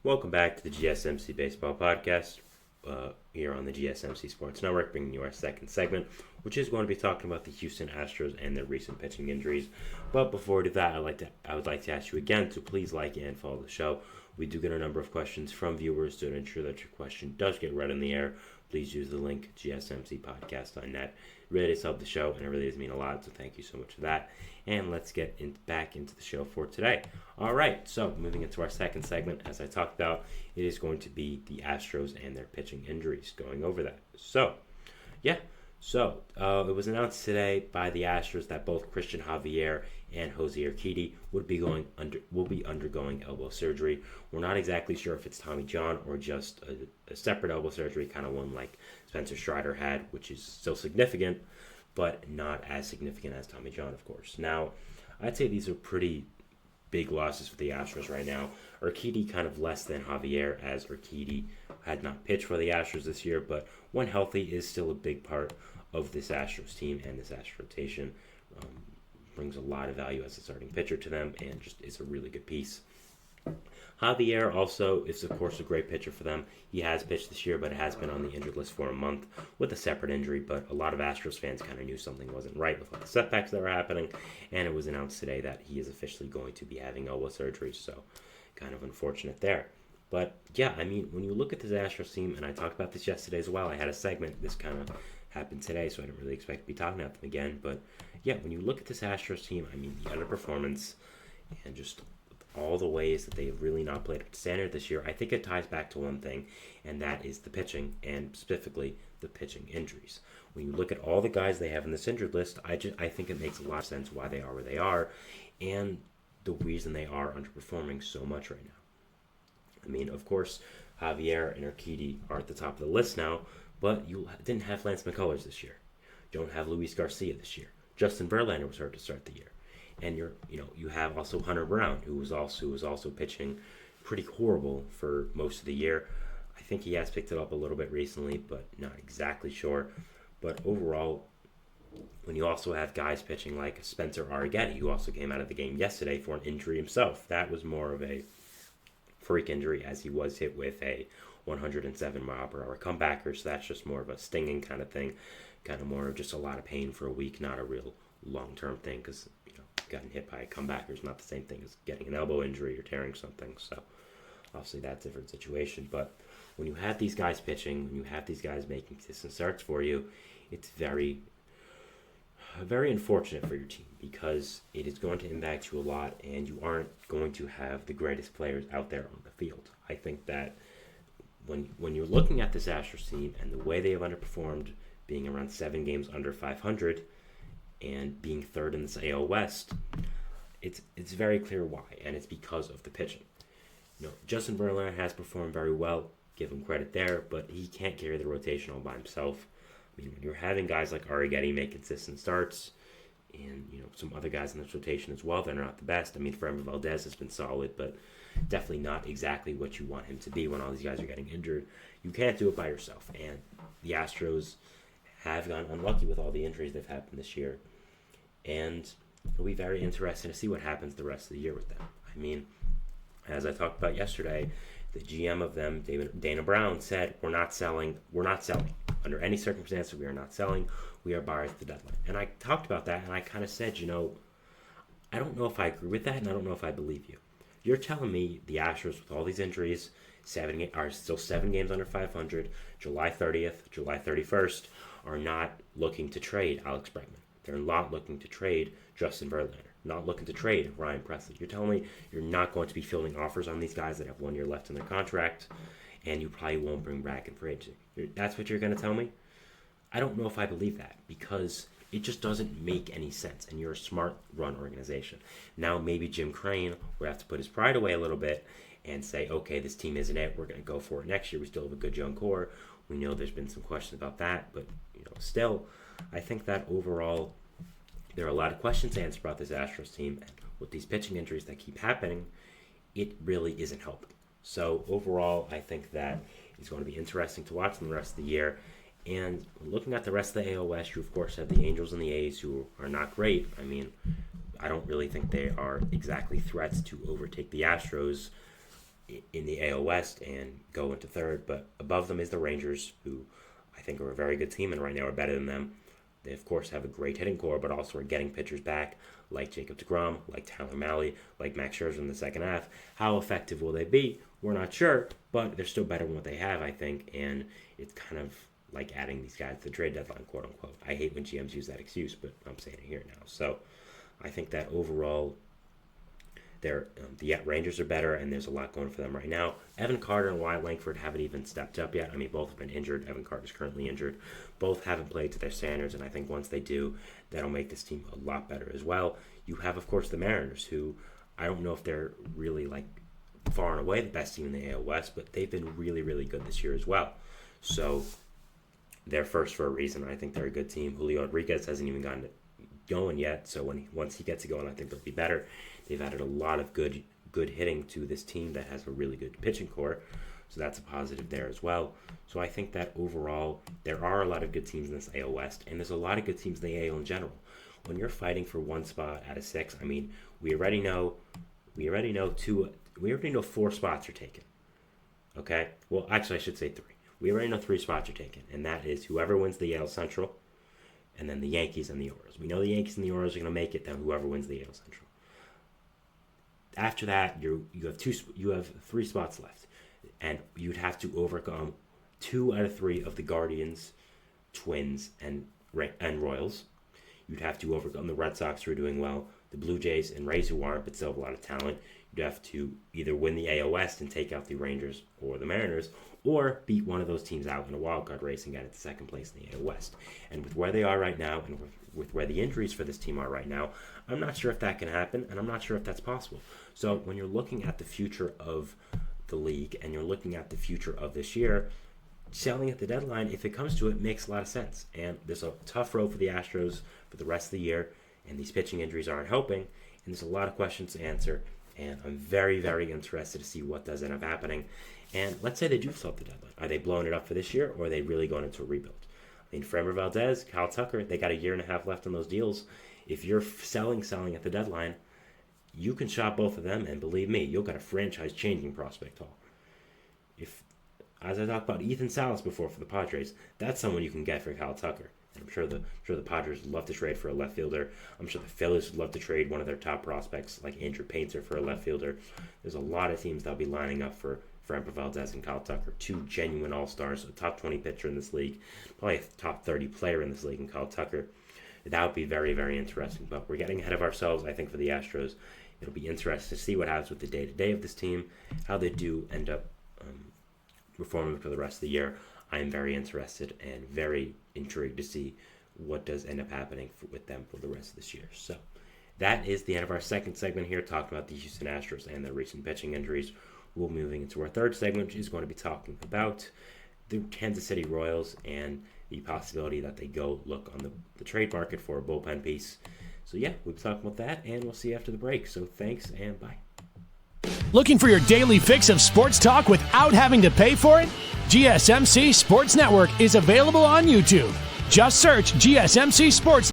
Welcome back to the GSMC Baseball Podcast here on the GSMC Sports Network, bringing you our second segment, which is going to be talking about the Houston Astros and their recent pitching injuries. But before we do that, I would like to ask you again to please like and follow the show. We do get a number of questions from viewers to ensure that your question does get read in the air. Please use the link gsmcpodcast.net. It really does help the show, and it really does mean a lot, so thank you so much for that. And let's get back into the show for today. All right, so moving into our second segment, as I talked about, it is going to be the Astros and their pitching injuries, going over that. It was announced today by the Astros that both Christian Javier and José Urquidy will be undergoing elbow surgery. We're not exactly sure if it's Tommy John or just a separate elbow surgery, kind of one like Spencer Strider had, which is still significant, but not as significant as Tommy John, of course. Now, I'd say these are pretty big losses for the Astros right now. Urquidy kind of less than Javier, as Urquidy had not pitched for the Astros this year, but when healthy is still a big part of this Astros team and this Astros rotation. Brings a lot of value as a starting pitcher to them and just is a really good piece. Javier also is, of course, a great pitcher for them. He has pitched this year, but has been on the injured list for a month with a separate injury. But a lot of Astros fans kind of knew something wasn't right with all the setbacks that were happening. And it was announced today that he is officially going to be having elbow surgery. So kind of unfortunate there. But yeah, I mean, when you look at this Astros team, and I talked about this yesterday as well, I had a segment, this kind of happened today, so I didn't really expect to be talking about them again. But yeah, when you look at this Astros team, I mean, the underperformance and just all the ways that they've really not played up to standard this year, I think it ties back to one thing, and that is the pitching, and specifically the pitching injuries. When you look at all the guys they have in this injured list, I think it makes a lot of sense why they are where they are, and the reason they are underperforming so much right now. I mean, of course, Javier and Urquidy are at the top of the list now, but you didn't have Lance McCullers this year. You don't have Luis Garcia this year. Justin Verlander was hurt to start the year. And you have also Hunter Brown, who was also pitching pretty horrible for most of the year. I think he has picked it up a little bit recently, but not exactly sure. But overall, when you also have guys pitching like Spencer Arrighetti, who also came out of the game yesterday for an injury himself, that was more of a freak injury, as he was hit with a 107 mile per hour comebacker, so that's just more of a stinging kind of thing, kind of more of just a lot of pain for a week, not a real long-term thing, because getting hit by a comebacker is not the same thing as getting an elbow injury or tearing something, so obviously that's a different situation. But when you have these guys pitching, when you have these guys making consistent starts for you, it's very, very unfortunate for your team, because it is going to impact you a lot, and you aren't going to have the greatest players out there on the field. I think that when you're looking at this Astros team and the way they have underperformed, being around 7 games under 500 and being third in this AL West, it's very clear why, and it's because of the pitching. Justin Verlander has performed very well, give him credit there, but he can't carry the rotation all by himself. I mean, when you're having guys like Arrighetti make consistent starts, and some other guys in this rotation as well that are not the best. I mean, Framber Valdez has been solid, but definitely not exactly what you want him to be when all these guys are getting injured. You can't do it by yourself, and the Astros have gotten unlucky with all the injuries they've happened this year, and it'll be very interesting to see what happens the rest of the year with them. I mean, as I talked about yesterday, the GM of them, Dana Brown, said, we're not selling. Under any circumstance, we are not selling. We are buyers at the deadline. And I talked about that, and I kind of said, I don't know if I agree with that, and I don't know if I believe you. You're telling me the Astros, with all these injuries, are still 7 games under 500, July 30th, July 31st, are not looking to trade Alex Bregman. They're not looking to trade Justin Verlander, not looking to trade Ryan Presley. You're telling me you're not going to be fielding offers on these guys that have 1 year left in their contract, and you probably won't bring back in free agency. That's what you're going to tell me? I don't know if I believe that, because it just doesn't make any sense, and you're a smart run organization. Now maybe Jim Crane will have to put his pride away a little bit and say, okay, this team isn't it. We're going to go for it next year. We still have a good young core. We know there's been some questions about that, but still, I think that overall there are a lot of questions to answer about this Astros team, and with these pitching injuries that keep happening, it really isn't helping. So overall, I think that it's going to be interesting to watch them the rest of the year. And looking at the rest of the AL West, you of course have the Angels and the A's, who are not great. I mean, I don't really think they are exactly threats to overtake the Astros in the AL West and go into third. But above them is the Rangers, who I think are a very good team and right now are better than them. They, of course, have a great hitting core, but also are getting pitchers back, like Jacob deGrom, like Tyler Mahle, like Max Scherzer in the second half. How effective will they be? We're not sure, but they're still better than what they have, I think, and it's kind of like adding these guys to the trade deadline, quote-unquote. I hate when GMs use that excuse, but I'm saying it here now. So I think that overall, the Rangers are better, and there's a lot going for them right now. Evan Carter and Wyatt Langford haven't even stepped up yet. I mean, both have been injured. Evan Carter's currently injured. Both haven't played to their standards, and I think once they do, that'll make this team a lot better as well. You have, of course, the Mariners, who I don't know if they're really, far and away the best team in the AL West, but they've been really, really good this year as well. So they're first for a reason. I think they're a good team. Julio Rodriguez hasn't even gotten going yet, so once he gets it going, I think they'll be better. They've added a lot of good hitting to this team that has a really good pitching core, so that's a positive there as well. So I think that overall, there are a lot of good teams in this AL West, and there's a lot of good teams in the AL in general. When you're fighting for one spot out of 6, I mean, we already know 4 spots are taken. Okay? Well, actually, I should say 3. We already know 3 spots are taken, and that is whoever wins the AL Central, and then the Yankees and the Orioles. We know the Yankees and the Orioles are going to make it, then whoever wins the AL Central. After that, you have 3 spots left, and you'd have to overcome 2 out of 3 of the Guardians, Twins, and Royals. You'd have to overcome the Red Sox, who are doing well, the Blue Jays and Rays, who aren't, but still have a lot of talent. You'd have to either win the AL West and take out the Rangers or the Mariners, or beat one of those teams out in a wild card race and get into second place in the AL West. And with where they are right now, and with where the injuries for this team are right now, I'm not sure if that can happen, and I'm not sure if that's possible. So when you're looking at the future of the league, and you're looking at the future of this year, selling at the deadline, if it comes to it, makes a lot of sense. And there's a tough road for the Astros for the rest of the year, and these pitching injuries aren't helping, and there's a lot of questions to answer, and I'm very, very interested to see what does end up happening. And let's say they do sell at the deadline. Are they blowing it up for this year, or are they really going into a rebuild? I mean, Framber Valdez, Kyle Tucker, they got a year and a half left on those deals. If you're selling at the deadline, you can shop both of them, and believe me, you'll get a franchise-changing prospect haul. As I talked about Ethan Salas before for the Padres, that's someone you can get for Kyle Tucker. And I'm sure the Padres would love to trade for a left fielder. I'm sure the Phillies would love to trade one of their top prospects like Andrew Painter for a left fielder. There's a lot of teams that'll be lining up for Framber Valdez and Kyle Tucker, 2 genuine all-stars, a top 20 pitcher in this league, probably a top 30 player in this league in Kyle Tucker. That would be very, very interesting. But we're getting ahead of ourselves, I think, for the Astros. It'll be interesting to see what happens with the day-to-day of this team, how they do end up performing for the rest of the year. I am very interested and very intrigued to see what does end up happening with them for the rest of this year. So that is the end of our second segment here, talking about the Houston Astros and their recent pitching injuries. We'll be moving into our third segment, which is going to be talking about the Kansas City Royals and the possibility that they go look on the trade market for a bullpen piece. So yeah, we'll be talking about that, and we'll see you after the break. So thanks, and bye. Looking for your daily fix of sports talk without having to pay for it? GSMC Sports Network is available on YouTube. Just search GSMC Sports.